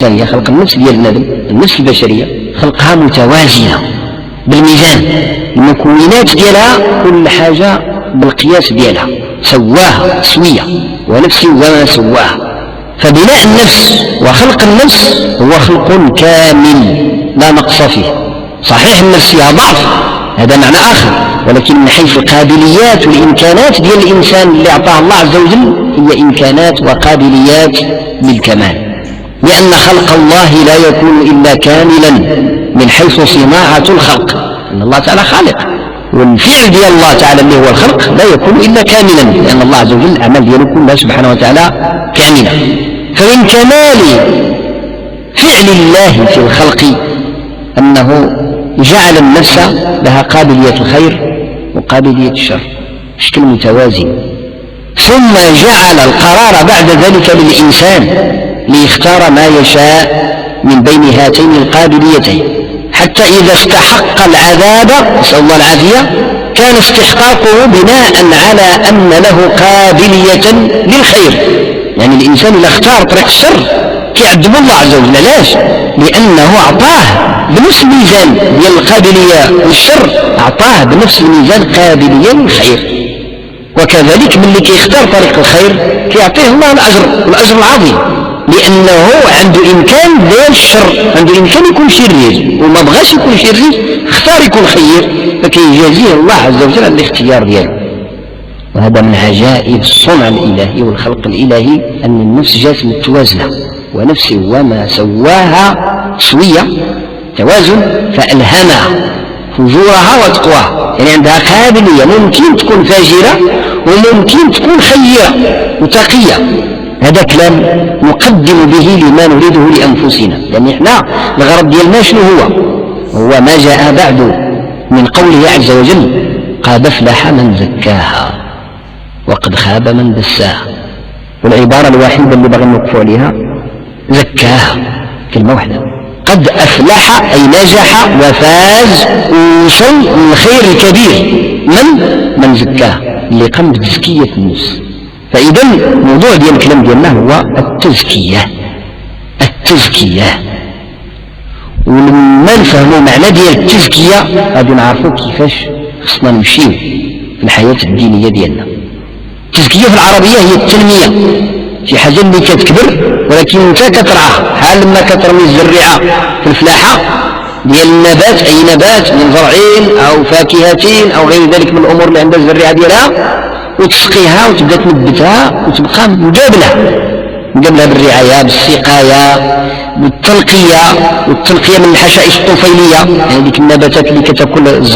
هي خلق النفس ديال النادم، النفس البشرية خلقها متوازنة بالميزان، المكونات ديالها كل حاجة بالقياس ديالها، سواها تسوية ونفس وما سواها. فبناء النفس وخلق النفس هو خلق كامل لا نقص فيه. صحيح النفس فيها ضعف، هذا معنى آخر، ولكن من حيث القابليات والإمكانات ديال الإنسان اللي أعطاه الله عز وجل هي إمكانات وقابليات للكمال، لأن خلق الله لا يكون إلا كاملا من حيث صناعة الخلق، أن الله تعالى خالق، والفعل ديال الله تعالى اللي هو الخلق لا يكون إلا كاملا، لأن الله عز وجل الأعمال دياله كلها سبحانه وتعالى كاملة. فمن كمال فعل الله في الخلق أنه جعل النفس لها قابلية الخير وقابلية الشر بشكل متوازن، ثم جعل القرار بعد ذلك للإنسان ليختار ما يشاء من بين هاتين القابليتين، حتى إذا استحق العذاب نسأل الله العافية كان استحقاقه بناء على أن له قابلية للخير. يعني الإنسان إذا اختار طريق الشر كيعذب الله عز وجل، علاش؟ لأنه أعطاه بنفس الميزان ديال القابلية للشر، أعطاه بنفس الميزان قابلية للخير. وكذلك من اللي كيختار طريق الخير كيعطيه الله الأجر العظيم، لأنه عنده إمكان ديال الشر، عنده إمكان يكون شرير وما بغاش يكون شرير، اختار يكون خير، فكيجازيه الله عز وجل على الاختيار دياله. وهذا من عجائب الصنع الإلهي والخلق الإلهي، أن النفس جات متوازنة، ونفس وما سواها سوية توازن، فألهمها فجورها وتقواها، يعني عندها قابلية، ممكن تكون فاجرة وممكن تكون خيرة وتقية. هذا كلام نقدم به لما نريده لأنفسنا، يعني احنا الغرض ديالنا شنو هو ما جاء بعد من قوله عز وجل قد أفلح من زكاها وقد خاب من دساها. والعبارة الوحيدة اللي بغي نوقفوا عليها زكاها، كلمة واحدة، قد أفلح أي نجح وفاز ووصل للخير الكبير من زكاها، اللي قام بتزكية النفس. فإذا الموضوع ديال الكلام ديالنا هو التزكية. ولما نفهموا معنى ديال التزكية غادي نعرفوا كيفاش خصنا نمشيو في الحياة الدينية ديالنا. التزكية في العربية هي التنمية، شي حاجة اللي كتكبر ولكن انت كترعاها، بحال لما كترمي الزريعة في الفلاحة ديال النبات، أي نبات من زرع أو فاكهة أو غير ذلك من الأمور اللي عندها الزريعة ديالها، وتسقيها وتبدأ تنبتها وتبقى مقابلها بالرعاية بالسقاية بالتنقية، والتنقية من الحشائش الطفيلية، يعني ديك النباتات اللي كتاكل